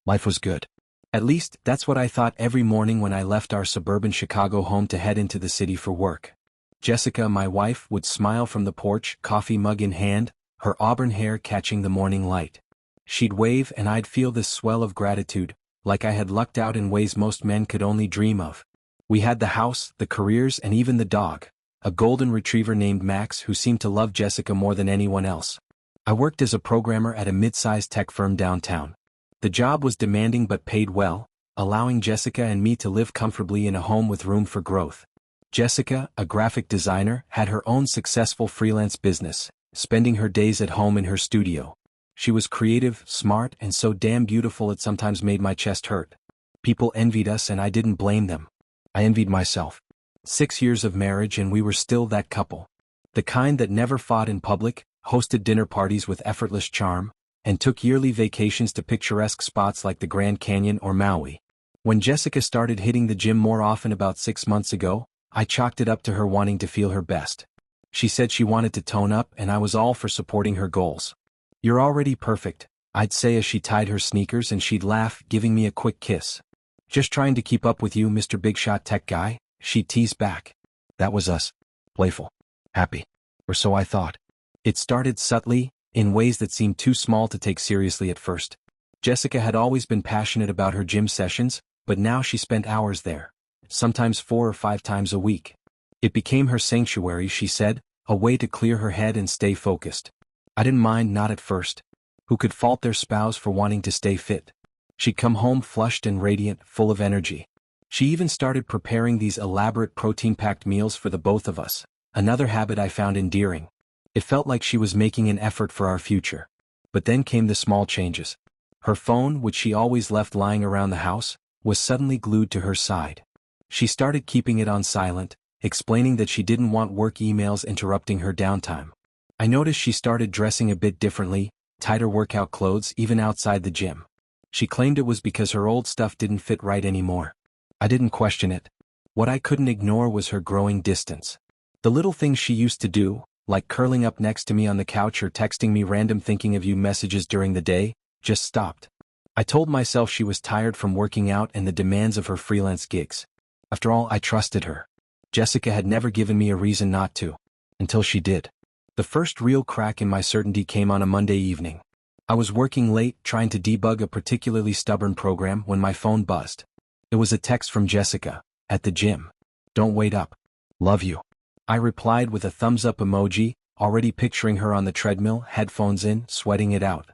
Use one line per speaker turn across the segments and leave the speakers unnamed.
Life was good. At least, that's what I thought every morning when I left our suburban Chicago home to head into the city for work. Jessica, my wife, would smile from the porch, coffee mug in hand, her auburn hair catching the morning light. She'd wave and I'd feel this swell of gratitude, like I had lucked out in ways most men could only dream of. We had the house, the careers, and even the dog, a golden retriever named Max who seemed to love Jessica more than anyone else. I worked as a programmer at a mid-sized tech firm downtown. The job was demanding but paid well, allowing Jessica and me to live comfortably in a home with room for growth. Jessica, a graphic designer, had her own successful freelance business, spending her days at home in her studio. She was creative, smart, and so damn beautiful it sometimes made my chest hurt. People envied us and I didn't blame them. I envied myself. 6 years of marriage and we were still that couple. The kind that never fought in public, hosted dinner parties with effortless charm, and took yearly vacations to picturesque spots like the Grand Canyon or Maui. When Jessica started hitting the gym more often about 6 months ago, I chalked it up to her wanting to feel her best. She said she wanted to tone up and I was all for supporting her goals. "You're already perfect," I'd say as she tied her sneakers and she'd laugh, giving me a quick kiss. "Just trying to keep up with you, Mr. Big Shot Tech Guy," she'd tease back. That was us. Playful. Happy. Or so I thought. It started subtly, in ways that seemed too small to take seriously at first. Jessica had always been passionate about her gym sessions, but now she spent hours there, sometimes 4 or 5 times a week. It became her sanctuary, she said, a way to clear her head and stay focused. I didn't mind, not at first. Who could fault their spouse for wanting to stay fit? She'd come home flushed and radiant, full of energy. She even started preparing these elaborate protein-packed meals for the both of us, another habit I found endearing. It felt like she was making an effort for our future. But then came the small changes. Her phone, which she always left lying around the house, was suddenly glued to her side. She started keeping it on silent, explaining that she didn't want work emails interrupting her downtime. I noticed she started dressing a bit differently, tighter workout clothes even outside the gym. She claimed it was because her old stuff didn't fit right anymore. I didn't question it. What I couldn't ignore was her growing distance. The little things she used to do, like curling up next to me on the couch or texting me random thinking of you messages during the day, just stopped. I told myself she was tired from working out and the demands of her freelance gigs. After all, I trusted her. Jessica had never given me a reason not to. Until she did. The first real crack in my certainty came on a Monday evening. I was working late, trying to debug a particularly stubborn program when my phone buzzed. It was a text from Jessica, at the gym. "Don't wait up. Love you." I replied with a thumbs-up emoji, already picturing her on the treadmill, headphones in, sweating it out.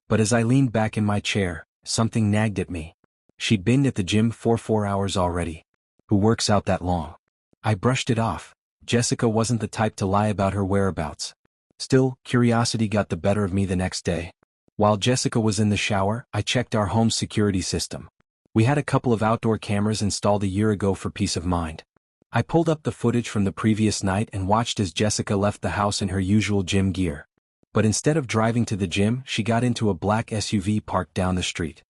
But as I leaned back in my chair, something nagged at me. She'd been at the gym for 4 hours already. Who works out that long? I brushed it off. Jessica wasn't the type to lie about her whereabouts. Still, curiosity got the better of me the next day. While Jessica was in the shower, I checked our home security system. We had a couple of outdoor cameras installed a year ago for peace of mind. I pulled up the footage from the previous night and watched as Jessica left the house in her usual gym gear. But instead of driving to the gym, she got into a black SUV parked down the street.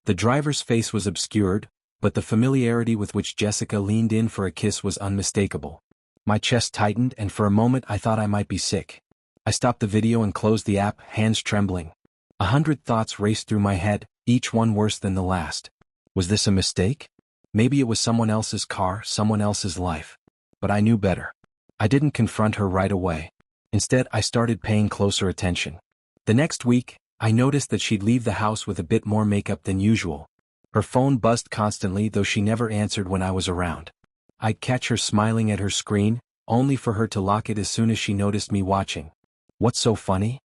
The driver's face was obscured, but the familiarity with which Jessica leaned in for a kiss was unmistakable. My chest tightened and for a moment I thought I might be sick. I stopped the video and closed the app, hands trembling. 100 thoughts raced through my head, each one worse than the last. Was this a mistake? Maybe it was someone else's car, someone else's life. But I knew better. I didn't confront her right away. Instead, I started paying closer attention. The next week, I noticed that she'd leave the house with a bit more makeup than usual. Her phone buzzed constantly, though she never answered when I was around. I'd catch her smiling at her screen, only for her to lock it as soon as she noticed me watching. "What's so funny?"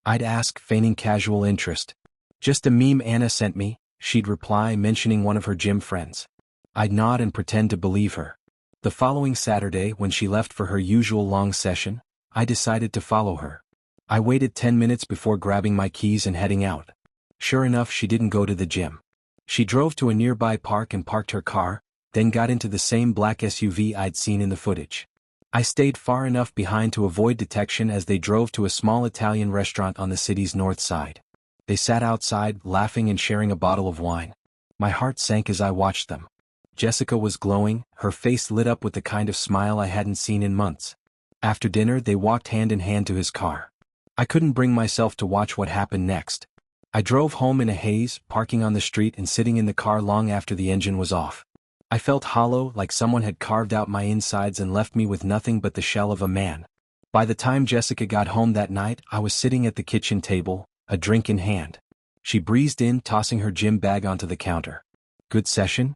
I'd ask, feigning casual interest. "Just a meme Anna sent me," she'd reply, mentioning one of her gym friends. I'd nod and pretend to believe her. The following Saturday, when she left for her usual long session, I decided to follow her. I waited 10 minutes before grabbing my keys and heading out. Sure enough, she didn't go to the gym. She drove to a nearby park and parked her car, then got into the same black SUV I'd seen in the footage. I stayed far enough behind to avoid detection as they drove to a small Italian restaurant on the city's north side. They sat outside, laughing and sharing a bottle of wine. My heart sank as I watched them. Jessica was glowing, her face lit up with the kind of smile I hadn't seen in months. After dinner, they walked hand in hand to his car. I couldn't bring myself to watch what happened next. I drove home in a haze, parking on the street and sitting in the car long after the engine was off. I felt hollow, like someone had carved out my insides and left me with nothing but the shell of a man. By the time Jessica got home that night, I was sitting at the kitchen table, a drink in hand. She breezed in, tossing her gym bag onto the counter. "Good session?"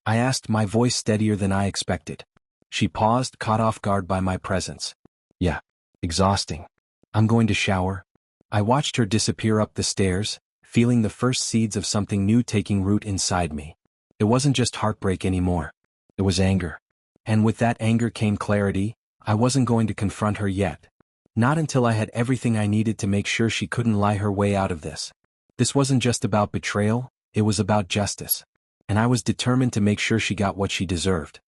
I asked, my voice steadier than I expected. She paused, caught off guard by my presence. "Yeah. Exhausting. I'm going to shower." I watched her disappear up the stairs, feeling the first seeds of something new taking root inside me. It wasn't just heartbreak anymore. It was anger. And with that anger came clarity. I wasn't going to confront her yet. Not until I had everything I needed to make sure she couldn't lie her way out of this. This wasn't just about betrayal, it was about justice. And I was determined to make sure she got what she deserved.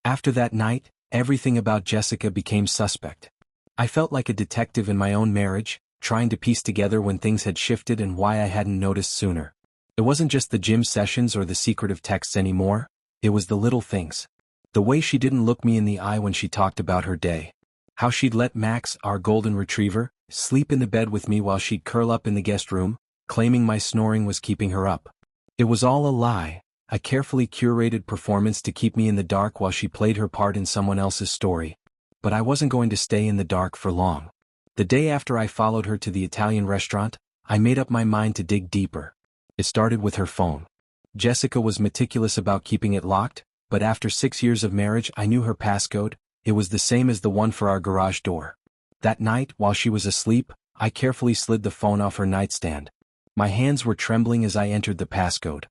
After that night, everything about Jessica became suspect. I felt like a detective in my own marriage, trying to piece together when things had shifted and why I hadn't noticed sooner. It wasn't just the gym sessions or the secretive texts anymore, it was the little things. The way she didn't look me in the eye when she talked about her day. How she'd let Max, our golden retriever, sleep in the bed with me while she'd curl up in the guest room, claiming my snoring was keeping her up. It was all a lie, a carefully curated performance to keep me in the dark while she played her part in someone else's story. But I wasn't going to stay in the dark for long. The day after I followed her to the Italian restaurant, I made up my mind to dig deeper. It started with her phone. Jessica was meticulous about keeping it locked, but after 6 years of marriage I knew her passcode. It was the same as the one for our garage door. That night, while she was asleep, I carefully slid the phone off her nightstand. My hands were trembling as I entered the passcode.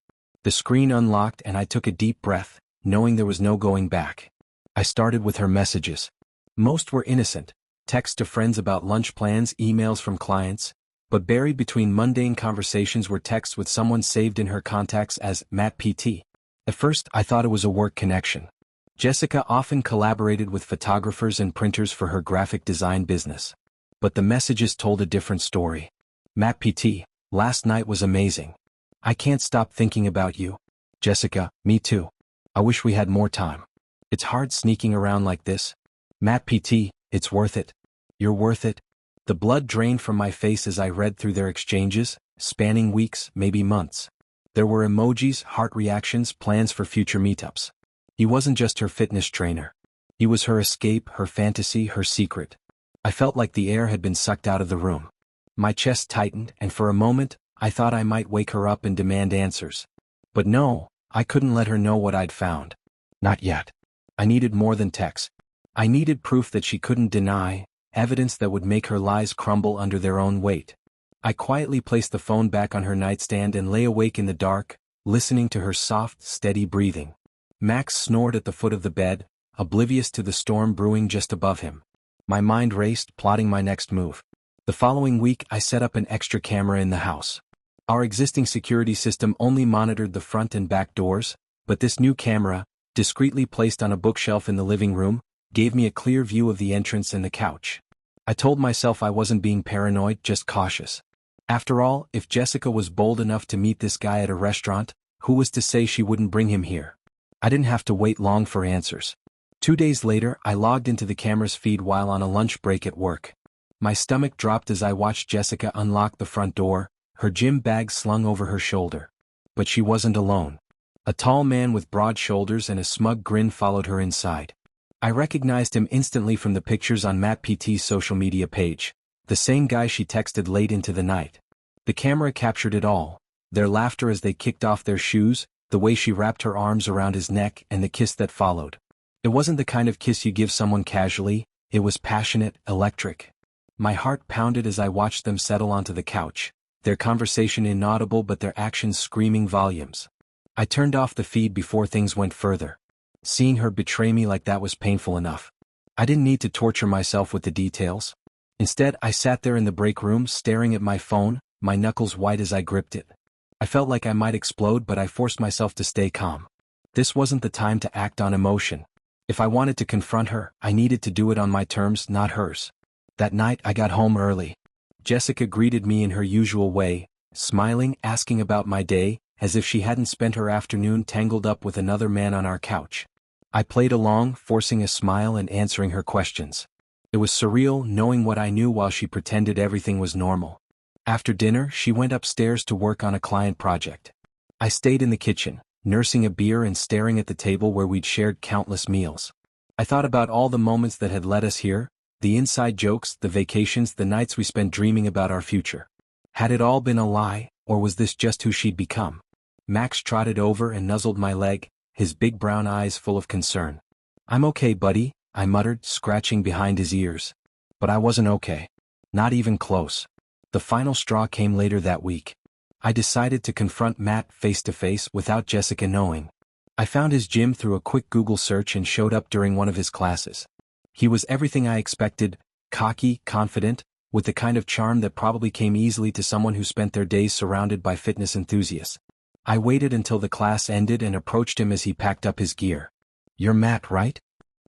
The screen unlocked and I took a deep breath, knowing there was no going back. I started with her messages. Most were innocent, texts to friends about lunch plans, emails from clients, but buried between mundane conversations were texts with someone saved in her contacts as Matt PT. At first, I thought it was a work connection. Jessica often collaborated with photographers and printers for her graphic design business. But the messages told a different story. "Matt PT, last night was amazing. I can't stop thinking about you." "Jessica, me too. I wish we had more time. It's hard sneaking around like this." "Matt PT, it's worth it. You're worth it." The blood drained from my face as I read through their exchanges, spanning weeks, maybe months. There were emojis, heart reactions, plans for future meetups. He wasn't just her fitness trainer. He was her escape, her fantasy, her secret. I felt like the air had been sucked out of the room. My chest tightened, and for a moment, I thought I might wake her up and demand answers. But no, I couldn't let her know what I'd found. Not yet. I needed more than text. I needed proof that she couldn't deny, evidence that would make her lies crumble under their own weight. I quietly placed the phone back on her nightstand and lay awake in the dark, listening to her soft, steady breathing. Max snored at the foot of the bed, oblivious to the storm brewing just above him. My mind raced, plotting my next move. The following week I set up an extra camera in the house. Our existing security system only monitored the front and back doors, but this new camera, discreetly placed on a bookshelf in the living room, gave me a clear view of the entrance and the couch. I told myself I wasn't being paranoid, just cautious. After all, if Jessica was bold enough to meet this guy at a restaurant, who was to say she wouldn't bring him here? I didn't have to wait long for answers. 2 days later, I logged into the camera's feed while on a lunch break at work. My stomach dropped as I watched Jessica unlock the front door, her gym bag slung over her shoulder. But she wasn't alone. A tall man with broad shoulders and a smug grin followed her inside. I recognized him instantly from the pictures on Matt PT's social media page, the same guy she texted late into the night. The camera captured it all, their laughter as they kicked off their shoes, the way she wrapped her arms around his neck, and the kiss that followed. It wasn't the kind of kiss you give someone casually, it was passionate, electric. My heart pounded as I watched them settle onto the couch, their conversation inaudible but their actions screaming volumes. I turned off the feed before things went further. Seeing her betray me like that was painful enough. I didn't need to torture myself with the details. Instead, I sat there in the break room staring at my phone, my knuckles white as I gripped it. I felt like I might explode, but I forced myself to stay calm. This wasn't the time to act on emotion. If I wanted to confront her, I needed to do it on my terms, not hers. That night I got home early. Jessica greeted me in her usual way, smiling, asking about my day, as if she hadn't spent her afternoon tangled up with another man on our couch. I played along, forcing a smile and answering her questions. It was surreal knowing what I knew while she pretended everything was normal. After dinner, she went upstairs to work on a client project. I stayed in the kitchen, nursing a beer and staring at the table where we'd shared countless meals. I thought about all the moments that had led us here, the inside jokes, the vacations, the nights we spent dreaming about our future. Had it all been a lie, or was this just who she'd become? Max trotted over and nuzzled my leg, his big brown eyes full of concern. "I'm okay, buddy," I muttered, scratching behind his ears. But I wasn't okay. Not even close. The final straw came later that week. I decided to confront Matt face to face without Jessica knowing. I found his gym through a quick Google search and showed up during one of his classes. He was everything I expected, cocky, confident, with the kind of charm that probably came easily to someone who spent their days surrounded by fitness enthusiasts. I waited until the class ended and approached him as he packed up his gear. "You're Matt, right?"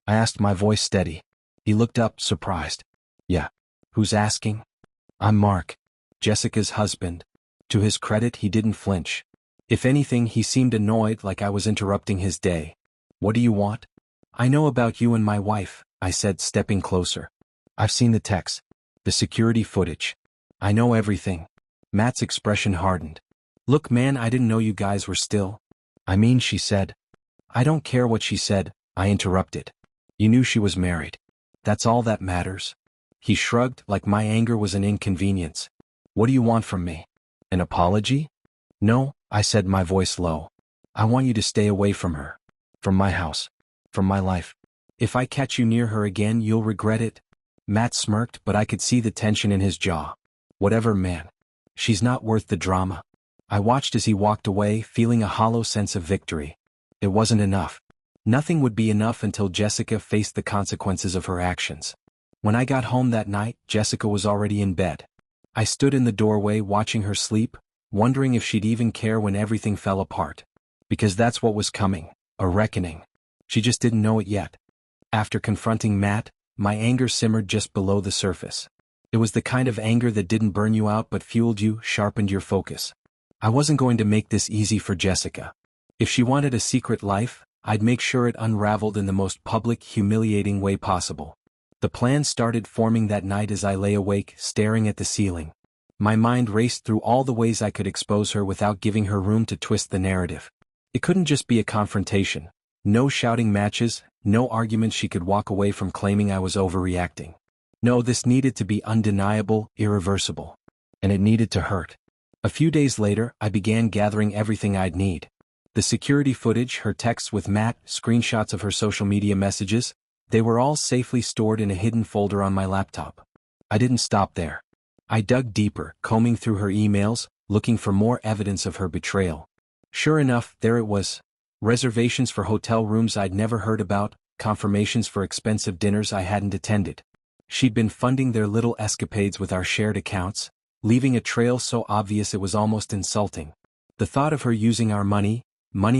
I asked, my voice steady. He looked up, surprised. "Yeah. Who's asking?" "I'm Mark, Jessica's husband." To his credit, he didn't flinch. If anything, he seemed annoyed, like I was interrupting his day. "What do you want?" "I know about you and my wife," I said, stepping closer. "I've seen the texts, the security footage. I know everything." Matt's expression hardened. "Look, man, I didn't know you guys were still." "I mean," she said. "I don't care what she said," I interrupted. "You knew she was married. That's all that matters." He shrugged, like my anger was an inconvenience. "What do you want from me? An apology?" "No," I said, my voice low. "I want you to stay away from her. From my house. From my life. If I catch you near her again, you'll regret it." Matt smirked, but I could see the tension in his jaw. "Whatever, man. She's not worth the drama." I watched as he walked away, feeling a hollow sense of victory. It wasn't enough. Nothing would be enough until Jessica faced the consequences of her actions. When I got home that night, Jessica was already in bed. I stood in the doorway watching her sleep, wondering if she'd even care when everything fell apart. Because that's what was coming, a reckoning. She just didn't know it yet. After confronting Matt, my anger simmered just below the surface. It was the kind of anger that didn't burn you out but fueled you, sharpened your focus. I wasn't going to make this easy for Jessica. If she wanted a secret life, I'd make sure it unraveled in the most public, humiliating way possible. The plan started forming that night as I lay awake, staring at the ceiling. My mind raced through all the ways I could expose her without giving her room to twist the narrative. It couldn't just be a confrontation. No shouting matches, no arguments she could walk away from claiming I was overreacting. No, this needed to be undeniable, irreversible. And it needed to hurt. A few days later, I began gathering everything I'd need. The security footage, her texts with Matt, screenshots of her social media messages, they were all safely stored in a hidden folder on my laptop. I didn't stop there. I dug deeper, combing through her emails, looking for more evidence of her betrayal. Sure enough, there it was. Reservations for hotel rooms I'd never heard about, confirmations for expensive dinners I hadn't attended. She'd been funding their little escapades with our shared accounts, leaving a trail so obvious it was almost insulting. The thought of her using our money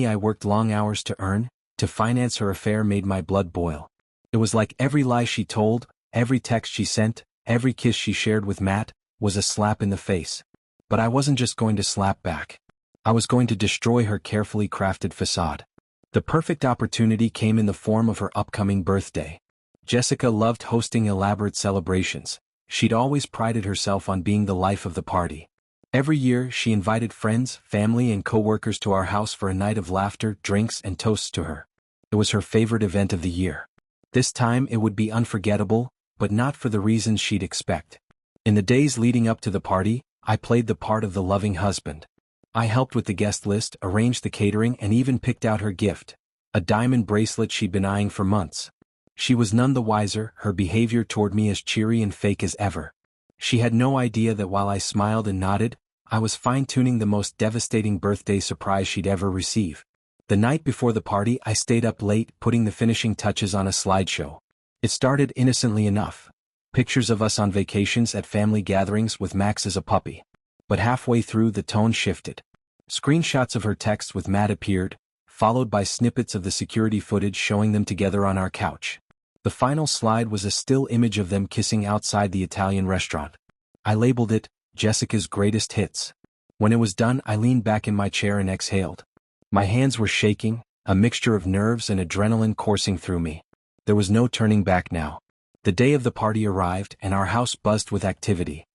I worked long hours to earn, to finance her affair made my blood boil. It was like every lie she told, every text she sent, every kiss she shared with Matt, was a slap in the face. But I wasn't just going to slap back. I was going to destroy her carefully crafted facade. The perfect opportunity came in the form of her upcoming birthday. Jessica loved hosting elaborate celebrations. She'd always prided herself on being the life of the party. Every year, she invited friends, family, and co-workers to our house for a night of laughter, drinks, and toasts to her. It was her favorite event of the year. This time it would be unforgettable, but not for the reasons she'd expect. In the days leading up to the party, I played the part of the loving husband. I helped with the guest list, arranged the catering, and even picked out her gift, a diamond bracelet she'd been eyeing for months. She was none the wiser, her behavior toward me as cheery and fake as ever. She had no idea that while I smiled and nodded, I was fine-tuning the most devastating birthday surprise she'd ever receive. The night before the party, I stayed up late, putting the finishing touches on a slideshow. It started innocently enough. Pictures of us on vacations at family gatherings with Max as a puppy. But halfway through, the tone shifted. Screenshots of her texts with Matt appeared, followed by snippets of the security footage showing them together on our couch. The final slide was a still image of them kissing outside the Italian restaurant. I labeled it, Jessica's Greatest Hits. When it was done, I leaned back in my chair and exhaled. My hands were shaking, a mixture of nerves and adrenaline coursing through me. There was no turning back now. The day of the party arrived, and our house buzzed with activity.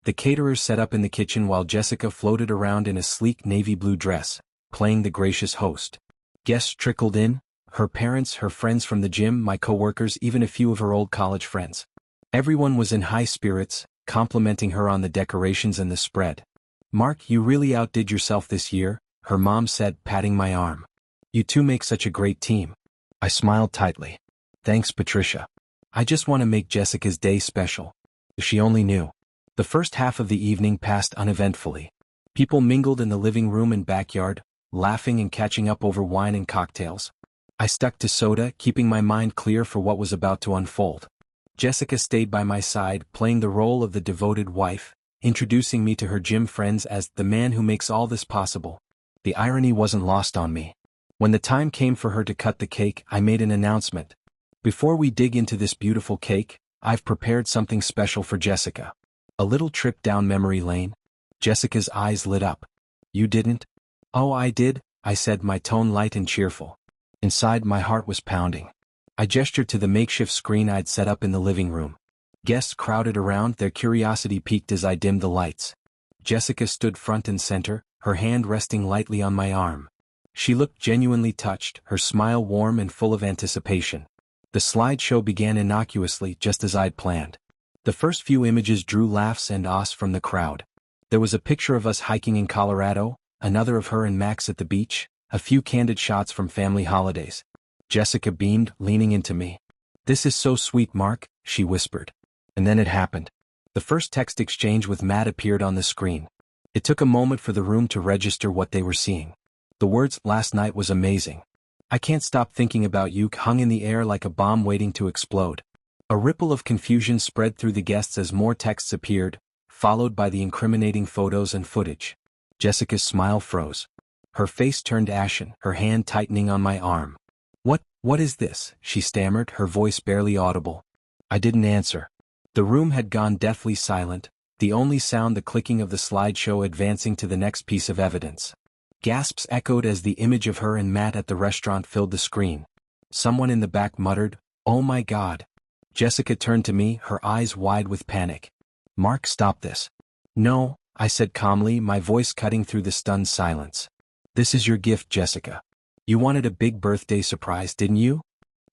The caterers set up in the kitchen while Jessica floated around in a sleek navy blue dress, playing the gracious host. Guests trickled in, her parents, her friends from the gym, my coworkers, even a few of her old college friends. Everyone was in high spirits, complimenting her on the decorations and the spread. "Mark, you really outdid yourself this year," her mom said, patting my arm. "You two make such a great team." I smiled tightly. "Thanks, Patricia. I just want to make Jessica's day special." If she only knew. The first half of the evening passed uneventfully. People mingled in the living room and backyard, laughing and catching up over wine and cocktails. I stuck to soda, keeping my mind clear for what was about to unfold. Jessica stayed by my side, playing the role of the devoted wife, introducing me to her gym friends as the man who makes all this possible. The irony wasn't lost on me. When the time came for her to cut the cake, I made an announcement. "Before we dig into this beautiful cake, I've prepared something special for Jessica." A little trip down memory lane. Jessica's eyes lit up. "You didn't?" "Oh, I did," I said, my tone light and cheerful. Inside, my heart was pounding. I gestured to the makeshift screen I'd set up in the living room. Guests crowded around, their curiosity piqued as I dimmed the lights. Jessica stood front and center, her hand resting lightly on my arm. She looked genuinely touched, her smile warm and full of anticipation. The slideshow began innocuously, just as I'd planned. The first few images drew laughs and ahs from the crowd. There was a picture of us hiking in Colorado, another of her and Max at the beach, a few candid shots from family holidays. Jessica beamed, leaning into me. "This is so sweet, Mark," she whispered. And then it happened. The first text exchange with Matt appeared on the screen. It took a moment for the room to register what they were seeing. The words, "Last night was amazing. I can't stop thinking about you," hung in the air like a bomb waiting to explode. A ripple of confusion spread through the guests as more texts appeared, followed by the incriminating photos and footage. Jessica's smile froze. Her face turned ashen, her hand tightening on my arm. What is this?" she stammered, her voice barely audible. I didn't answer. The room had gone deathly silent, the only sound the clicking of the slideshow advancing to the next piece of evidence. Gasps echoed as the image of her and Matt at the restaurant filled the screen. Someone in the back muttered, "Oh my God." Jessica turned to me, her eyes wide with panic. "Mark, stop this." "No," I said calmly, my voice cutting through the stunned silence. "This is your gift, Jessica. You wanted a big birthday surprise, didn't you?"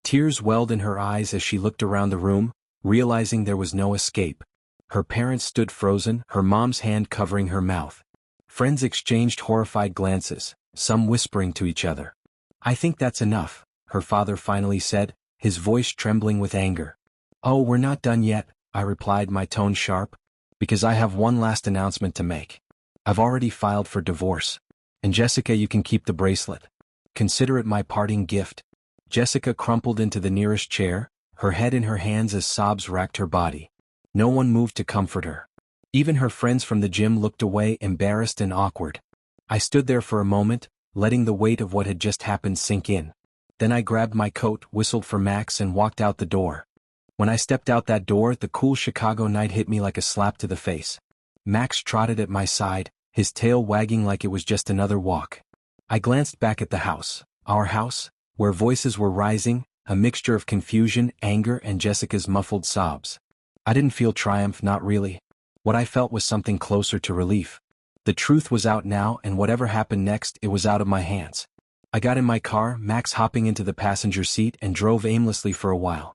Tears welled in her eyes as she looked around the room, realizing there was no escape. Her parents stood frozen, her mom's hand covering her mouth. Friends exchanged horrified glances, some whispering to each other. "I think that's enough," her father finally said, his voice trembling with anger. "Oh, we're not done yet," I replied, my tone sharp, "because I have one last announcement to make. I've already filed for divorce. And Jessica, you can keep the bracelet. Consider it my parting gift." Jessica crumpled into the nearest chair, her head in her hands as sobs racked her body. No one moved to comfort her. Even her friends from the gym looked away, embarrassed and awkward. I stood there for a moment, letting the weight of what had just happened sink in. Then I grabbed my coat, whistled for Max, and walked out the door. When I stepped out that door, the cool Chicago night hit me like a slap to the face. Max trotted at my side, his tail wagging like it was just another walk. I glanced back at the house, our house, where voices were rising, a mixture of confusion, anger, and Jessica's muffled sobs. I didn't feel triumph, not really. What I felt was something closer to relief. The truth was out now, and whatever happened next, it was out of my hands. I got in my car, Max hopping into the passenger seat, and drove aimlessly for a while.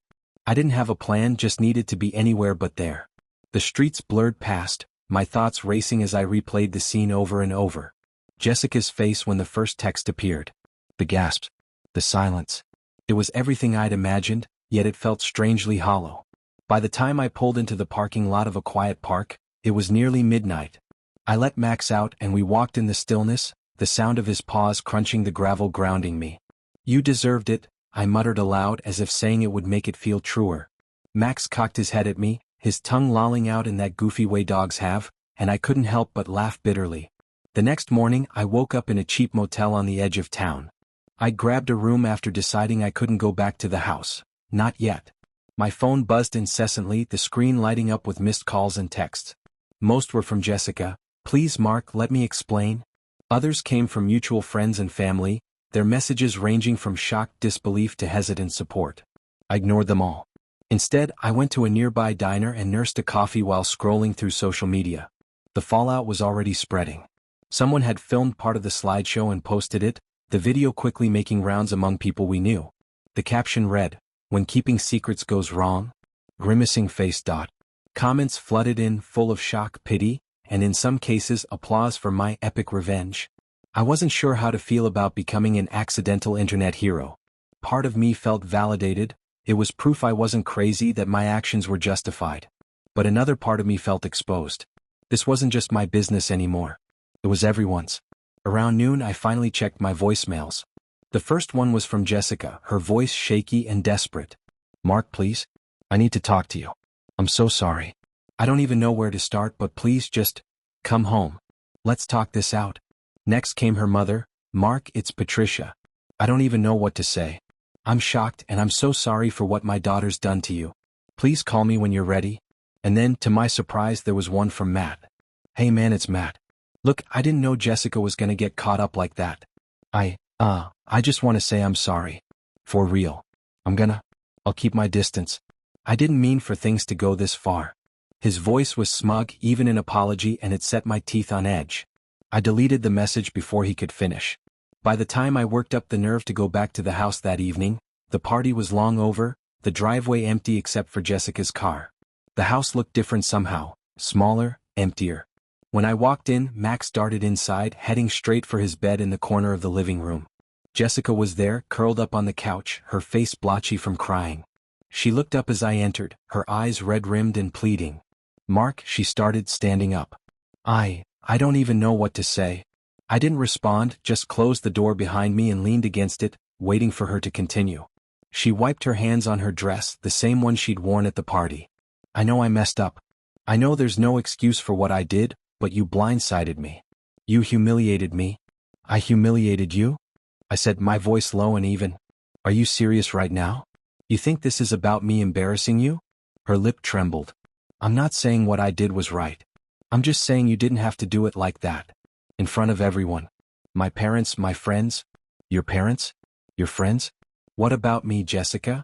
I didn't have a plan, just needed to be anywhere but there. The streets blurred past, my thoughts racing as I replayed the scene over and over. Jessica's face when the first text appeared. The gasps. The silence. It was everything I'd imagined, yet it felt strangely hollow. By the time I pulled into the parking lot of a quiet park, it was nearly midnight. I let Max out and we walked in the stillness, the sound of his paws crunching the gravel grounding me. "You deserved it," I muttered aloud as if saying it would make it feel truer. Max cocked his head at me, his tongue lolling out in that goofy way dogs have, and I couldn't help but laugh bitterly. The next morning, I woke up in a cheap motel on the edge of town. I grabbed a room after deciding I couldn't go back to the house. Not yet. My phone buzzed incessantly, the screen lighting up with missed calls and texts. Most were from Jessica. "Please, Mark, let me explain." Others came from mutual friends and family, their messages ranging from shocked disbelief to hesitant support. I ignored them all. Instead, I went to a nearby diner and nursed a coffee while scrolling through social media. The fallout was already spreading. Someone had filmed part of the slideshow and posted it, the video quickly making rounds among people we knew. The caption read, "When keeping secrets goes wrong?" Grimacing face. Comments flooded in, full of shock, pity, and in some cases applause for my epic revenge. I wasn't sure how to feel about becoming an accidental internet hero. Part of me felt validated. It was proof I wasn't crazy, that my actions were justified. But another part of me felt exposed. This wasn't just my business anymore. It was everyone's. Around noon I finally checked my voicemails. The first one was from Jessica, her voice shaky and desperate. "Mark, please. I need to talk to you. I'm so sorry. I don't even know where to start, but please just come home. Let's talk this out." Next came her mother. "Mark, it's Patricia. I don't even know what to say. I'm shocked and I'm so sorry for what my daughter's done to you. Please call me when you're ready." And then, to my surprise, there was one from Matt. "Hey man, it's Matt. Look, I didn't know Jessica was gonna get caught up like that. I just want to say I'm sorry. For real. I'll keep my distance. I didn't mean for things to go this far." His voice was smug, even in apology, and it set my teeth on edge. I deleted the message before he could finish. By the time I worked up the nerve to go back to the house that evening, the party was long over, the driveway empty except for Jessica's car. The house looked different somehow, smaller, emptier. When I walked in, Max darted inside, heading straight for his bed in the corner of the living room. Jessica was there, curled up on the couch, her face blotchy from crying. She looked up as I entered, her eyes red-rimmed and pleading. "Mark," she started, standing up. I don't even know what to say." I didn't respond, just closed the door behind me and leaned against it, waiting for her to continue. She wiped her hands on her dress, the same one she'd worn at the party. "I know I messed up. I know there's no excuse for what I did, but you blindsided me. You humiliated me." "I humiliated you?" I said, my voice low and even. "Are you serious right now? You think this is about me embarrassing you?" Her lip trembled. "I'm not saying what I did was right. I'm just saying you didn't have to do it like that. In front of everyone. My parents, my friends." "Your parents? Your friends? What about me, Jessica?"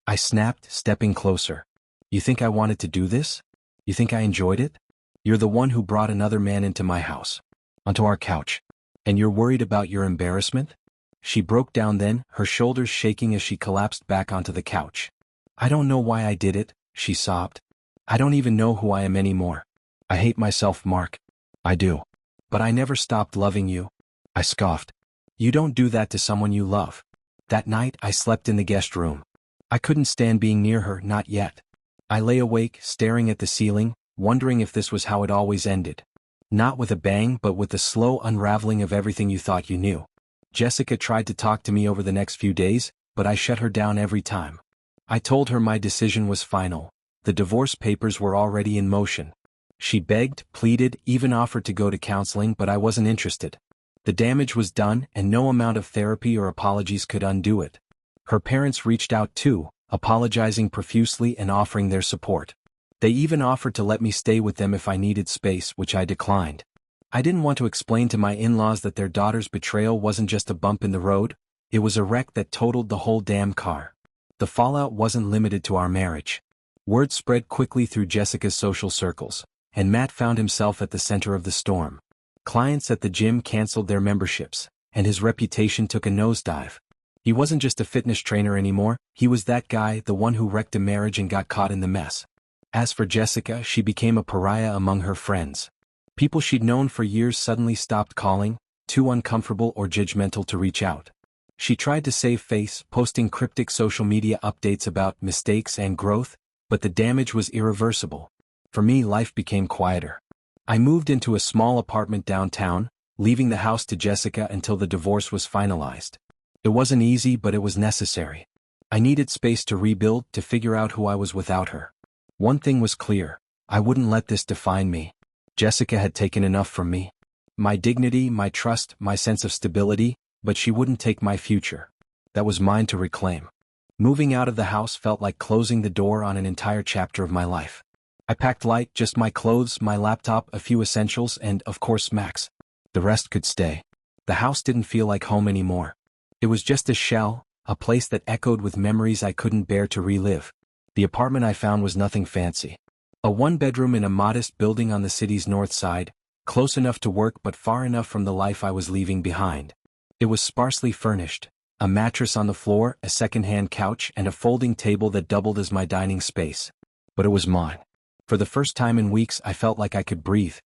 I snapped, stepping closer. "You think I wanted to do this? You think I enjoyed it? You're the one who brought another man into my house. Onto our couch. And you're worried about your embarrassment?" She broke down then, her shoulders shaking as she collapsed back onto the couch. "I don't know why I did it," she sobbed. "I don't even know who I am anymore. I hate myself, Mark. I do. But I never stopped loving you." I scoffed. "You don't do that to someone you love." That night, I slept in the guest room. I couldn't stand being near her, not yet. I lay awake, staring at the ceiling, wondering if this was how it always ended. Not with a bang, but with the slow unraveling of everything you thought you knew. Jessica tried to talk to me over the next few days, but I shut her down every time. I told her my decision was final. The divorce papers were already in motion. She begged, pleaded, even offered to go to counseling, but I wasn't interested. The damage was done, and no amount of therapy or apologies could undo it. Her parents reached out too, apologizing profusely and offering their support. They even offered to let me stay with them if I needed space, which I declined. I didn't want to explain to my in-laws that their daughter's betrayal wasn't just a bump in the road, it was a wreck that totaled the whole damn car. The fallout wasn't limited to our marriage. Word spread quickly through Jessica's social circles, and Matt found himself at the center of the storm. Clients at the gym canceled their memberships, and his reputation took a nosedive. He wasn't just a fitness trainer anymore, he was that guy, the one who wrecked a marriage and got caught in the mess. As for Jessica, she became a pariah among her friends. People she'd known for years suddenly stopped calling, too uncomfortable or judgmental to reach out. She tried to save face, posting cryptic social media updates about mistakes and growth, but the damage was irreversible. For me, life became quieter. I moved into a small apartment downtown, leaving the house to Jessica until the divorce was finalized. It wasn't easy, but it was necessary. I needed space to rebuild, to figure out who I was without her. One thing was clear: I wouldn't let this define me. Jessica had taken enough from me. My dignity, my trust, my sense of stability, but she wouldn't take my future. That was mine to reclaim. Moving out of the house felt like closing the door on an entire chapter of my life. I packed light, just my clothes, my laptop, a few essentials, and, of course, Max. The rest could stay. The house didn't feel like home anymore. It was just a shell, a place that echoed with memories I couldn't bear to relive. The apartment I found was nothing fancy. A one-bedroom in a modest building on the city's north side, close enough to work but far enough from the life I was leaving behind. It was sparsely furnished, a mattress on the floor, a second-hand couch, and a folding table that doubled as my dining space. But it was mine. For the first time in weeks I felt like I could breathe.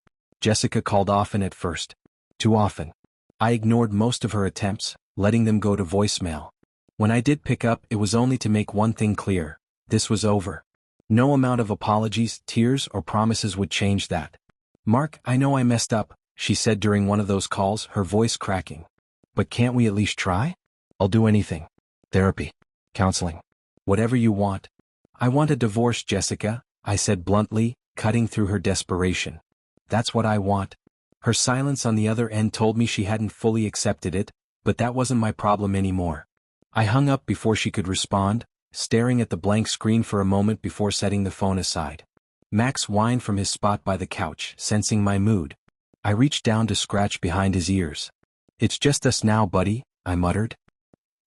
Jessica called often at first. Too often. I ignored most of her attempts, letting them go to voicemail. When I did pick up, it was only to make one thing clear. This was over. No amount of apologies, tears, or promises would change that. "Mark, I know I messed up," she said during one of those calls, her voice cracking. "But can't we at least try? I'll do anything. Therapy. Counseling. Whatever you want." "I want a divorce, Jessica," I said bluntly, cutting through her desperation. "That's what I want." Her silence on the other end told me she hadn't fully accepted it, but that wasn't my problem anymore. I hung up before she could respond, staring at the blank screen for a moment before setting the phone aside. Max whined from his spot by the couch, sensing my mood. I reached down to scratch behind his ears. "It's just us now, buddy," I muttered.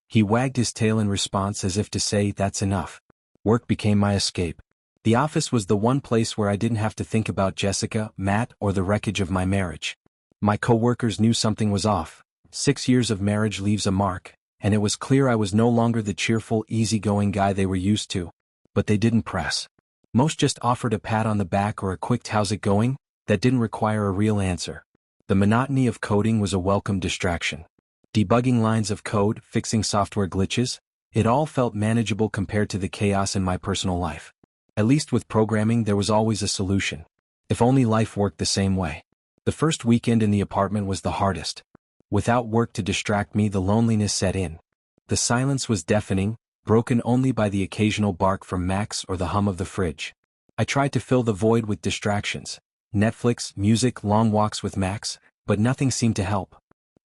He wagged his tail in response as if to say, "That's enough." Work became my escape. The office was the one place where I didn't have to think about Jessica, Matt, or the wreckage of my marriage. My co-workers knew something was off. 6 years of marriage leaves a mark, and it was clear I was no longer the cheerful, easygoing guy they were used to. But they didn't press. Most just offered a pat on the back or a quick "how's it going?" that didn't require a real answer. The monotony of coding was a welcome distraction. Debugging lines of code, fixing software glitches, it all felt manageable compared to the chaos in my personal life. At least with programming there was always a solution. If only life worked the same way. The first weekend in the apartment was the hardest. Without work to distract me, the loneliness set in. The silence was deafening, broken only by the occasional bark from Max or the hum of the fridge. I tried to fill the void with distractions. Netflix, music, long walks with Max, but nothing seemed to help.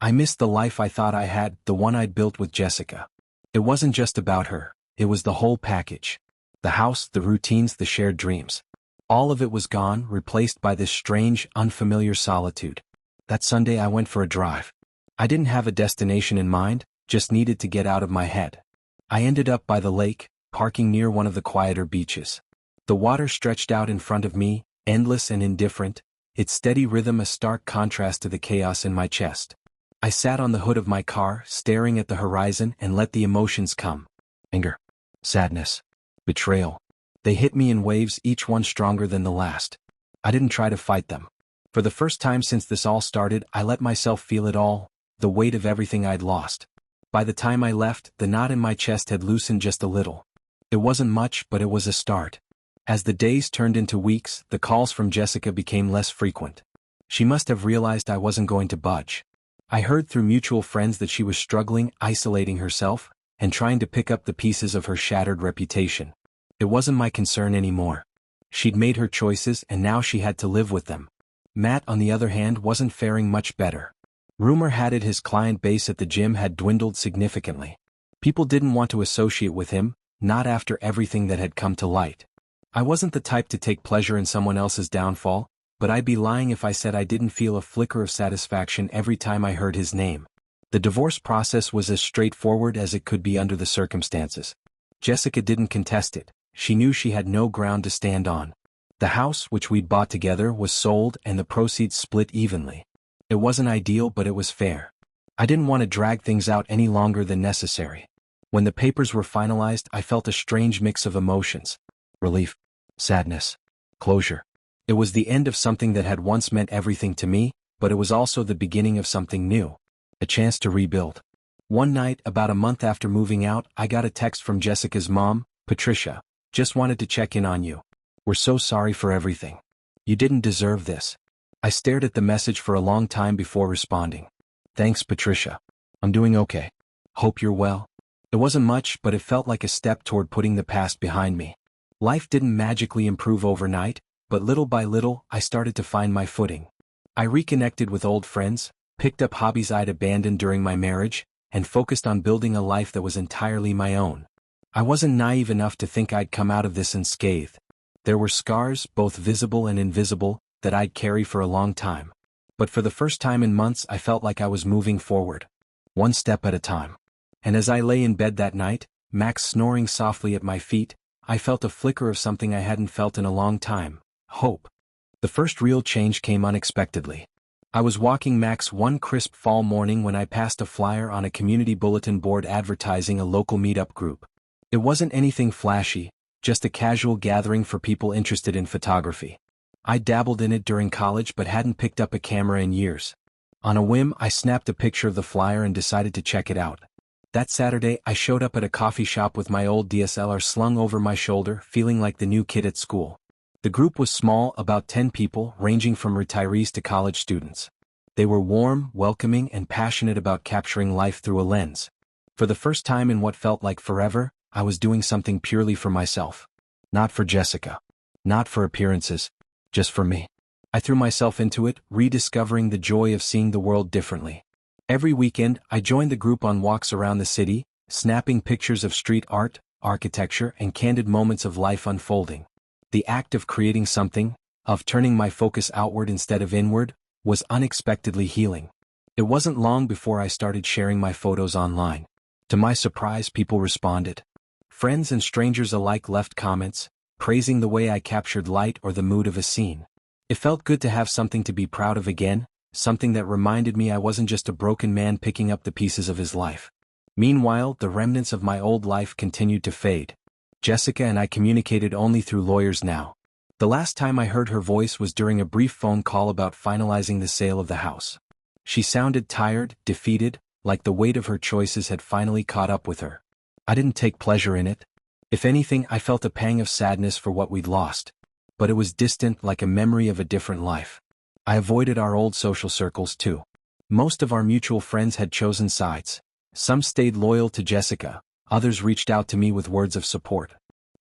I missed the life I thought I had, the one I'd built with Jessica. It wasn't just about her, it was the whole package. The house, the routines, the shared dreams. All of it was gone, replaced by this strange, unfamiliar solitude. That Sunday I went for a drive. I didn't have a destination in mind, just needed to get out of my head. I ended up by the lake, parking near one of the quieter beaches. The water stretched out in front of me, endless and indifferent, its steady rhythm a stark contrast to the chaos in my chest. I sat on the hood of my car, staring at the horizon, and let the emotions come. Anger. Sadness. Betrayal. They hit me in waves, each one stronger than the last. I didn't try to fight them. For the first time since this all started, I let myself feel it all, the weight of everything I'd lost. By the time I left, the knot in my chest had loosened just a little. It wasn't much, but it was a start. As the days turned into weeks, the calls from Jessica became less frequent. She must have realized I wasn't going to budge. I heard through mutual friends that she was struggling, isolating herself, and trying to pick up the pieces of her shattered reputation. It wasn't my concern anymore. She'd made her choices and now she had to live with them. Matt, on the other hand, wasn't faring much better. Rumor had it his client base at the gym had dwindled significantly. People didn't want to associate with him, not after everything that had come to light. I wasn't the type to take pleasure in someone else's downfall, but I'd be lying if I said I didn't feel a flicker of satisfaction every time I heard his name. The divorce process was as straightforward as it could be under the circumstances. Jessica didn't contest it. She knew she had no ground to stand on. The house, which we'd bought together, was sold and the proceeds split evenly. It wasn't ideal, but it was fair. I didn't want to drag things out any longer than necessary. When the papers were finalized, I felt a strange mix of emotions. Relief. Sadness. Closure. It was the end of something that had once meant everything to me, but it was also the beginning of something new. A chance to rebuild. One night, about a month after moving out, I got a text from Jessica's mom, Patricia. "Just wanted to check in on you. We're so sorry for everything. You didn't deserve this." I stared at the message for a long time before responding. "Thanks, Patricia. I'm doing okay. Hope you're well." It wasn't much, but it felt like a step toward putting the past behind me. Life didn't magically improve overnight, but little by little, I started to find my footing. I reconnected with old friends, picked up hobbies I'd abandoned during my marriage, and focused on building a life that was entirely my own. I wasn't naive enough to think I'd come out of this unscathed. There were scars, both visible and invisible, that I'd carry for a long time. But for the first time in months I felt like I was moving forward. One step at a time. And as I lay in bed that night, Max snoring softly at my feet, I felt a flicker of something I hadn't felt in a long time: hope. The first real change came unexpectedly. I was walking Max one crisp fall morning when I passed a flyer on a community bulletin board advertising a local meetup group. It wasn't anything flashy, just a casual gathering for people interested in photography. I dabbled in it during college but hadn't picked up a camera in years. On a whim, I snapped a picture of the flyer and decided to check it out. That Saturday, I showed up at a coffee shop with my old DSLR slung over my shoulder, feeling like the new kid at school. The group was small, about 10 people, ranging from retirees to college students. They were warm, welcoming, and passionate about capturing life through a lens. For the first time in what felt like forever, I was doing something purely for myself. Not for Jessica. Not for appearances. Just for me. I threw myself into it, rediscovering the joy of seeing the world differently. Every weekend, I joined the group on walks around the city, snapping pictures of street art, architecture, and candid moments of life unfolding. The act of creating something, of turning my focus outward instead of inward, was unexpectedly healing. It wasn't long before I started sharing my photos online. To my surprise, people responded. Friends and strangers alike left comments, praising the way I captured light or the mood of a scene. It felt good to have something to be proud of again, something that reminded me I wasn't just a broken man picking up the pieces of his life. Meanwhile, the remnants of my old life continued to fade. Jessica and I communicated only through lawyers now. The last time I heard her voice was during a brief phone call about finalizing the sale of the house. She sounded tired, defeated, like the weight of her choices had finally caught up with her. I didn't take pleasure in it. If anything, I felt a pang of sadness for what we'd lost. But it was distant, like a memory of a different life. I avoided our old social circles too. Most of our mutual friends had chosen sides. Some stayed loyal to Jessica, others reached out to me with words of support.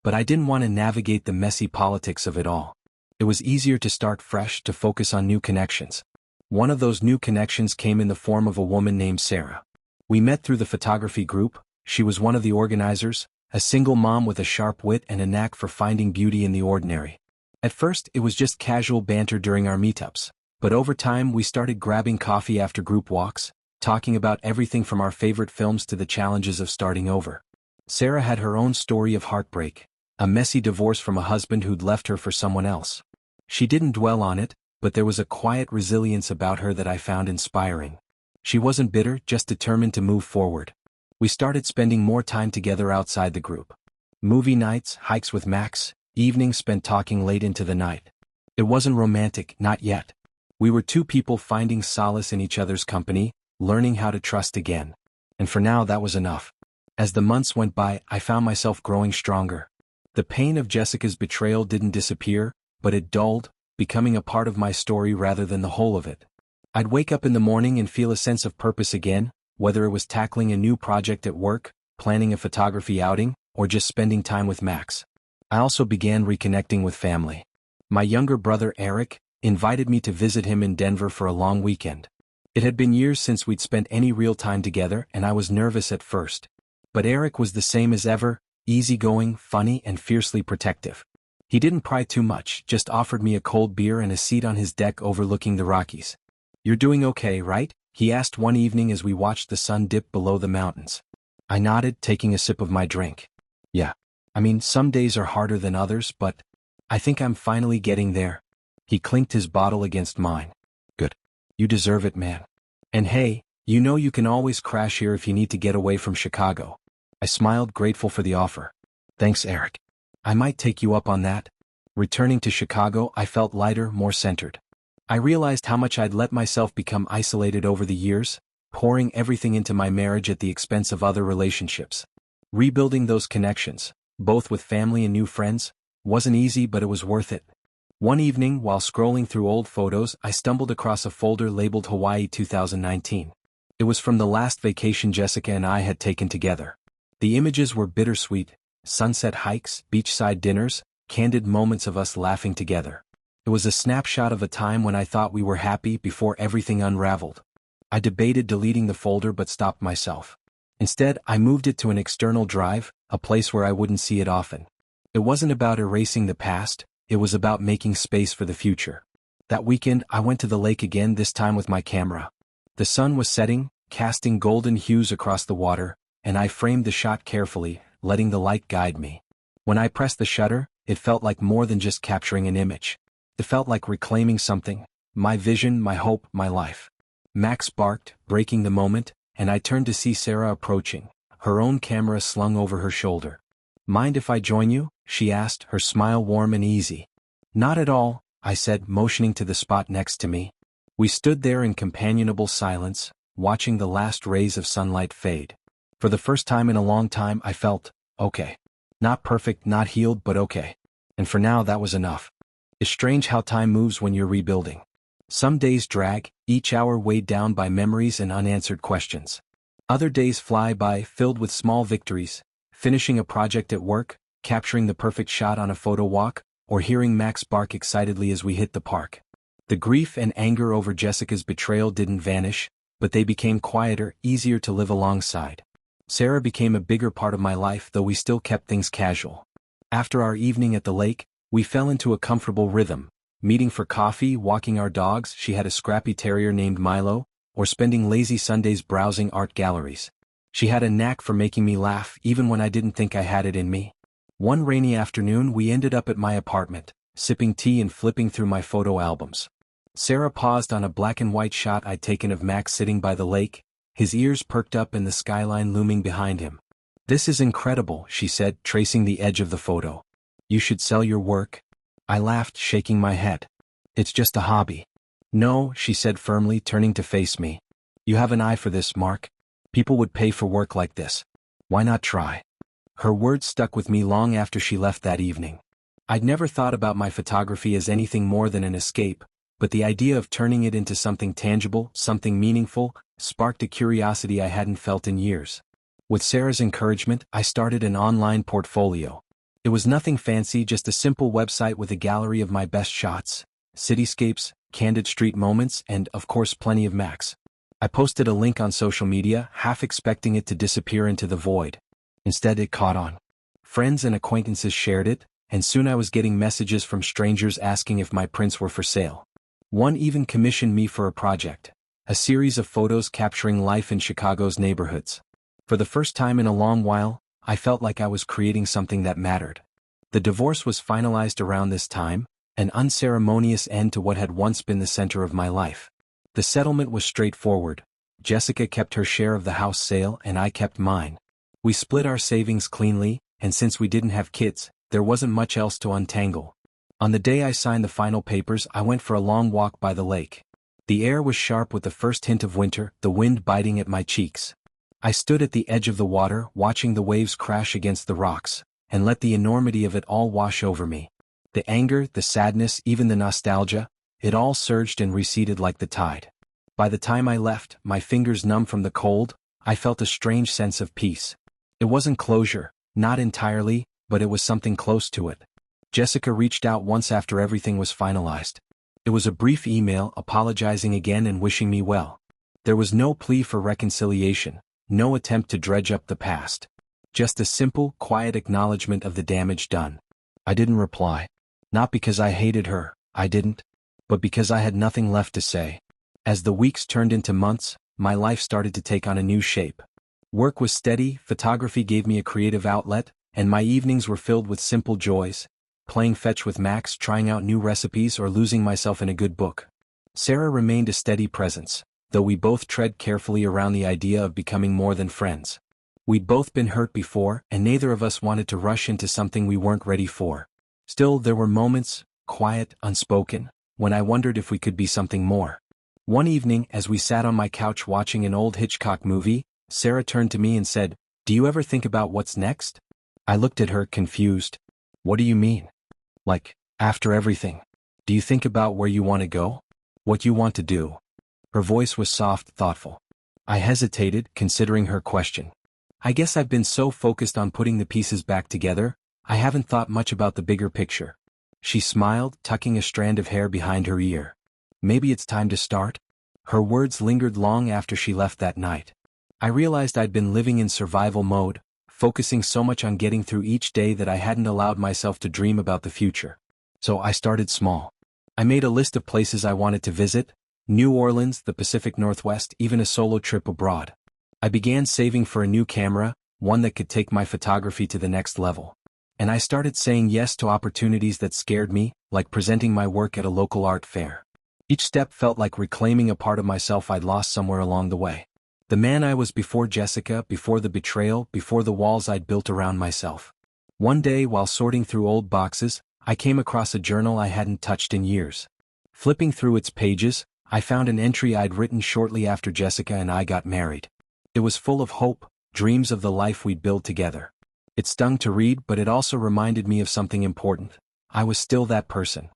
But I didn't want to navigate the messy politics of it all. It was easier to start fresh, to focus on new connections. One of those new connections came in the form of a woman named Sarah. We met through the photography group. She was one of the organizers, a single mom with a sharp wit and a knack for finding beauty in the ordinary. At first, it was just casual banter during our meetups, but over time we started grabbing coffee after group walks, talking about everything from our favorite films to the challenges of starting over. Sarah had her own story of heartbreak, a messy divorce from a husband who'd left her for someone else. She didn't dwell on it, but there was a quiet resilience about her that I found inspiring. She wasn't bitter, just determined to move forward. We started spending more time together outside the group. Movie nights, hikes with Max, evenings spent talking late into the night. It wasn't romantic, not yet. We were two people finding solace in each other's company, learning how to trust again. And for now that was enough. As the months went by, I found myself growing stronger. The pain of Jessica's betrayal didn't disappear, but it dulled, becoming a part of my story rather than the whole of it. I'd wake up in the morning and feel a sense of purpose again, whether it was tackling a new project at work, planning a photography outing, or just spending time with Max. I also began reconnecting with family. My younger brother Eric invited me to visit him in Denver for a long weekend. It had been years since we'd spent any real time together, and I was nervous at first. But Eric was the same as ever, easygoing, funny, and fiercely protective. He didn't pry too much, just offered me a cold beer and a seat on his deck overlooking the Rockies. "You're doing okay, right?" he asked one evening as we watched the sun dip below the mountains. I nodded, taking a sip of my drink. "Yeah. I mean, some days are harder than others, but I think I'm finally getting there." He clinked his bottle against mine. "Good. You deserve it, man. And hey, you know you can always crash here if you need to get away from Chicago." I smiled, grateful for the offer. "Thanks, Eric. I might take you up on that." Returning to Chicago, I felt lighter, more centered. I realized how much I'd let myself become isolated over the years, pouring everything into my marriage at the expense of other relationships. Rebuilding those connections, both with family and new friends, wasn't easy, but it was worth it. One evening, while scrolling through old photos, I stumbled across a folder labeled Hawaii 2019. It was from the last vacation Jessica and I had taken together. The images were bittersweet: sunset hikes, beachside dinners, candid moments of us laughing together. It was a snapshot of a time when I thought we were happy before everything unraveled. I debated deleting the folder but stopped myself. Instead, I moved it to an external drive, a place where I wouldn't see it often. It wasn't about erasing the past, it was about making space for the future. That weekend, I went to the lake again, this time with my camera. The sun was setting, casting golden hues across the water, and I framed the shot carefully, letting the light guide me. When I pressed the shutter, it felt like more than just capturing an image. It felt like reclaiming something, my vision, my hope, my life. Max barked, breaking the moment, and I turned to see Sarah approaching, her own camera slung over her shoulder. "Mind if I join you?" she asked, her smile warm and easy. "Not at all," I said, motioning to the spot next to me. We stood there in companionable silence, watching the last rays of sunlight fade. For the first time in a long time I felt, okay. Not perfect, not healed, but okay. And for now that was enough. It's strange how time moves when you're rebuilding. Some days drag, each hour weighed down by memories and unanswered questions. Other days fly by, filled with small victories, finishing a project at work, capturing the perfect shot on a photo walk, or hearing Max bark excitedly as we hit the park. The grief and anger over Jessica's betrayal didn't vanish, but they became quieter, easier to live alongside. Sarah became a bigger part of my life, though we still kept things casual. After our evening at the lake, we fell into a comfortable rhythm, meeting for coffee, walking our dogs — she had a scrappy terrier named Milo — or spending lazy Sundays browsing art galleries. She had a knack for making me laugh even when I didn't think I had it in me. One rainy afternoon we ended up at my apartment, sipping tea and flipping through my photo albums. Sarah paused on a black and white shot I'd taken of Max sitting by the lake, his ears perked up and the skyline looming behind him. "This is incredible," she said, tracing the edge of the photo. "You should sell your work." I laughed, shaking my head. "It's just a hobby." "No," she said firmly, turning to face me. "You have an eye for this, Mark. People would pay for work like this. Why not try?" Her words stuck with me long after she left that evening. I'd never thought about my photography as anything more than an escape, but the idea of turning it into something tangible, something meaningful, sparked a curiosity I hadn't felt in years. With Sarah's encouragement, I started an online portfolio. It was nothing fancy, just a simple website with a gallery of my best shots, cityscapes, candid street moments, and, of course, plenty of Max. I posted a link on social media, half expecting it to disappear into the void. Instead, it caught on. Friends and acquaintances shared it, and soon I was getting messages from strangers asking if my prints were for sale. One even commissioned me for a project, a series of photos capturing life in Chicago's neighborhoods. For the first time in a long while, I felt like I was creating something that mattered. The divorce was finalized around this time, an unceremonious end to what had once been the center of my life. The settlement was straightforward. Jessica kept her share of the house sale and I kept mine. We split our savings cleanly, and since we didn't have kids, there wasn't much else to untangle. On the day I signed the final papers, I went for a long walk by the lake. The air was sharp with the first hint of winter, the wind biting at my cheeks. I stood at the edge of the water, watching the waves crash against the rocks, and let the enormity of it all wash over me. The anger, the sadness, even the nostalgia, it all surged and receded like the tide. By the time I left, my fingers numb from the cold, I felt a strange sense of peace. It wasn't closure, not entirely, but it was something close to it. Jessica reached out once after everything was finalized. It was a brief email, apologizing again and wishing me well. There was no plea for reconciliation, no attempt to dredge up the past. Just a simple, quiet acknowledgement of the damage done. I didn't reply. Not because I hated her, I didn't, but because I had nothing left to say. As the weeks turned into months, my life started to take on a new shape. Work was steady, photography gave me a creative outlet, and my evenings were filled with simple joys, playing fetch with Max, trying out new recipes, or losing myself in a good book. Sarah remained a steady presence, though we both tread carefully around the idea of becoming more than friends. We'd both been hurt before, and neither of us wanted to rush into something we weren't ready for. Still, there were moments, quiet, unspoken, when I wondered if we could be something more. One evening, as we sat on my couch watching an old Hitchcock movie, Sarah turned to me and said, "Do you ever think about what's next?" I looked at her, confused. "What do you mean? Like, after everything? Do you think about where you want to go? What you want to do?" Her voice was soft, thoughtful. I hesitated, considering her question. I guess I've been so focused on putting the pieces back together, I haven't thought much about the bigger picture. She smiled, tucking a strand of hair behind her ear. "Maybe it's time to start?" Her words lingered long after she left that night. I realized I'd been living in survival mode, focusing so much on getting through each day that I hadn't allowed myself to dream about the future. So I started small. I made a list of places I wanted to visit: New Orleans, the Pacific Northwest, even a solo trip abroad. I began saving for a new camera, one that could take my photography to the next level. and I started saying yes to opportunities that scared me, like presenting my work at a local art fair. Each step felt like reclaiming a part of myself I'd lost somewhere along the way. The man I was before Jessica, before the betrayal, before the walls I'd built around myself. One day, while sorting through old boxes, I came across a journal I hadn't touched in years. Flipping through its pages, I found an entry I'd written shortly after Jessica and I got married. It was full of hope, dreams of the life we'd build together. It stung to read, but it also reminded me of something important. I was still that person.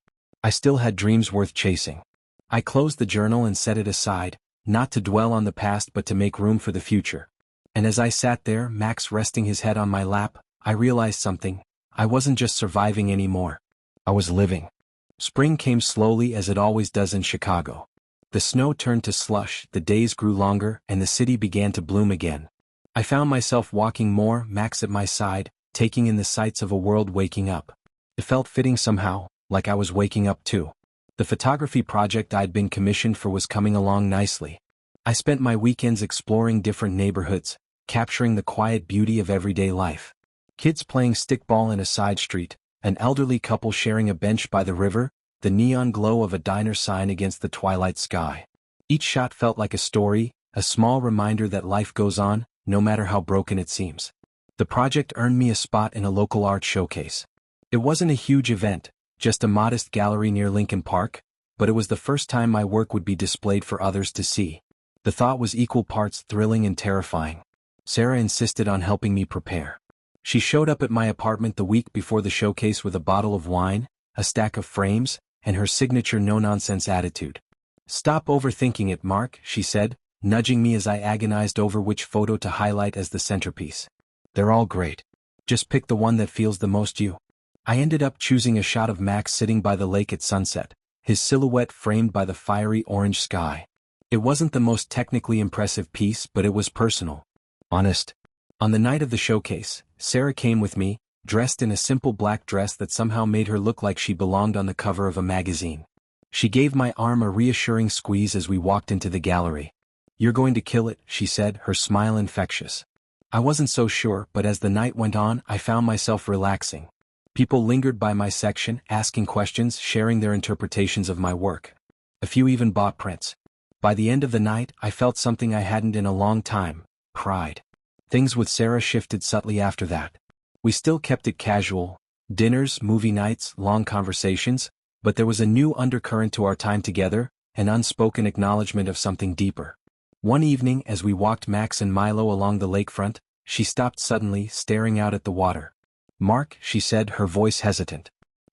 I still had dreams worth chasing. I closed the journal and set it aside, not to dwell on the past but to make room for the future. And as I sat there, Max resting his head on my lap, I realized something. I wasn't just surviving anymore. I was living. Spring came slowly as it always does in Chicago. The snow turned to slush, the days grew longer, and the city began to bloom again. I found myself walking more, Max at my side, taking in the sights of a world waking up. It felt fitting somehow, like I was waking up too. The photography project I'd been commissioned for was coming along nicely. I spent my weekends exploring different neighborhoods, capturing the quiet beauty of everyday life. Kids playing stickball in a side street, an elderly couple sharing a bench by the river, the neon glow of a diner sign against the twilight sky. Each shot felt like a story, a small reminder that life goes on, no matter how broken it seems. The project earned me a spot in a local art showcase. It wasn't a huge event, just a modest gallery near Lincoln Park, but it was the first time my work would be displayed for others to see. The thought was equal parts thrilling and terrifying. Sarah insisted on helping me prepare. She showed up at my apartment the week before the showcase with a bottle of wine, a stack of frames, and her signature no-nonsense attitude. "Stop overthinking it, Mark," she said, nudging me as I agonized over which photo to highlight as the centerpiece. "They're all great. Just pick the one that feels the most you." I ended up choosing a shot of Max sitting by the lake at sunset, his silhouette framed by the fiery orange sky. It wasn't the most technically impressive piece, but it was personal. Honest. On the night of the showcase, Sarah came with me, dressed in a simple black dress that somehow made her look like she belonged on the cover of a magazine. She gave my arm a reassuring squeeze as we walked into the gallery. "You're going to kill it," she said, her smile infectious. I wasn't so sure, but as the night went on, I found myself relaxing. People lingered by my section, asking questions, sharing their interpretations of my work. A few even bought prints. By the end of the night, I felt something I hadn't in a long time: pride. Things with Sarah shifted subtly after that. We still kept it casual: dinners, movie nights, long conversations, but there was a new undercurrent to our time together, an unspoken acknowledgement of something deeper. One evening, as we walked Max and Milo along the lakefront, she stopped suddenly, staring out at the water. "Mark," she said, her voice hesitant.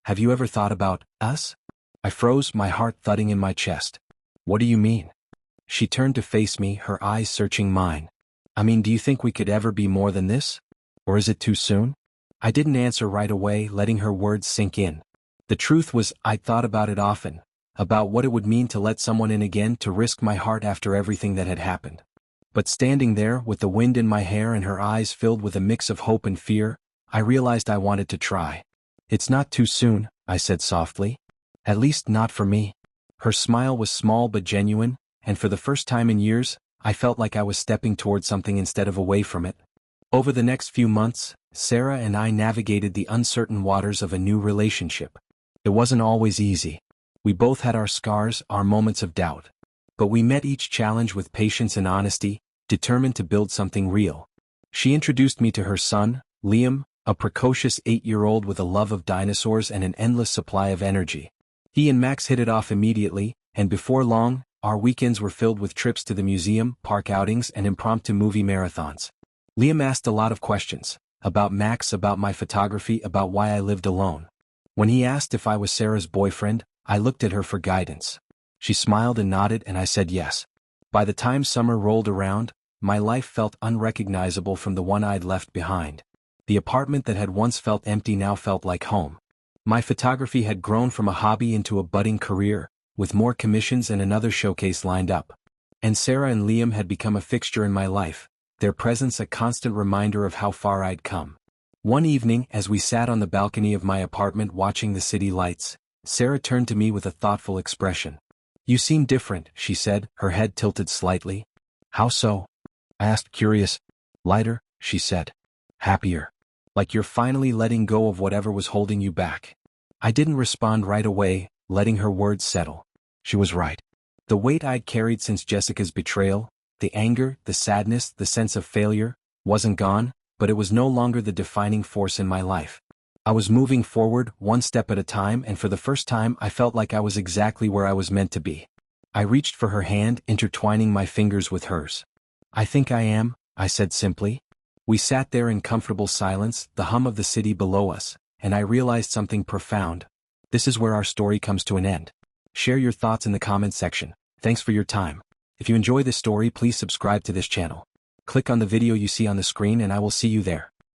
"Have you ever thought about us?" I froze, my heart thudding in my chest. "What do you mean?" She turned to face me, her eyes searching mine. "I mean, do you think we could ever be more than this? Or is it too soon?" I didn't answer right away, letting her words sink in. The truth was, I'd thought about it often, about what it would mean to let someone in again, to risk my heart after everything that had happened. But standing there, with the wind in my hair and her eyes filled with a mix of hope and fear, I realized I wanted to try. "It's not too soon," I said softly. "At least not for me." Her smile was small but genuine, and for the first time in years, I felt like I was stepping toward something instead of away from it. Over the next few months, Sarah and I navigated the uncertain waters of a new relationship. It wasn't always easy. We both had our scars, our moments of doubt. But we met each challenge with patience and honesty, determined to build something real. She introduced me to her son, Liam, a precocious 8-year-old with a love of dinosaurs and an endless supply of energy. He and Max hit it off immediately, and before long, our weekends were filled with trips to the museum, park outings, and impromptu movie marathons. Liam asked a lot of questions, about Max, about my photography, about why I lived alone. When he asked if I was Sarah's boyfriend, I looked at her for guidance. She smiled and nodded, and I said yes. By the time summer rolled around, my life felt unrecognizable from the one I'd left behind. The apartment that had once felt empty now felt like home. My photography had grown from a hobby into a budding career, with more commissions and another showcase lined up. And Sarah and Liam had become a fixture in my life, their presence a constant reminder of how far I'd come. One evening, as we sat on the balcony of my apartment watching the city lights, Sarah turned to me with a thoughtful expression. "You seem different," she said, her head tilted slightly. "How so?" I asked, curious. "Lighter," she said. "Happier." Like you're finally letting go of whatever was holding you back. I didn't respond right away, letting her words settle. She was right. The weight I'd carried since Jessica's betrayal, the anger, the sadness, the sense of failure, wasn't gone, but it was no longer the defining force in my life. I was moving forward, one step at a time, and for the first time I felt like I was exactly where I was meant to be. I reached for her hand, intertwining my fingers with hers. "I think I am," I said simply. We sat there in comfortable silence, the hum of the city below us, and I realized something profound. This is where our story comes to an end. Share your thoughts in the comments section. Thanks for your time. If you enjoy this story, please subscribe to this channel. Click on the video you see on the screen and I will see you there.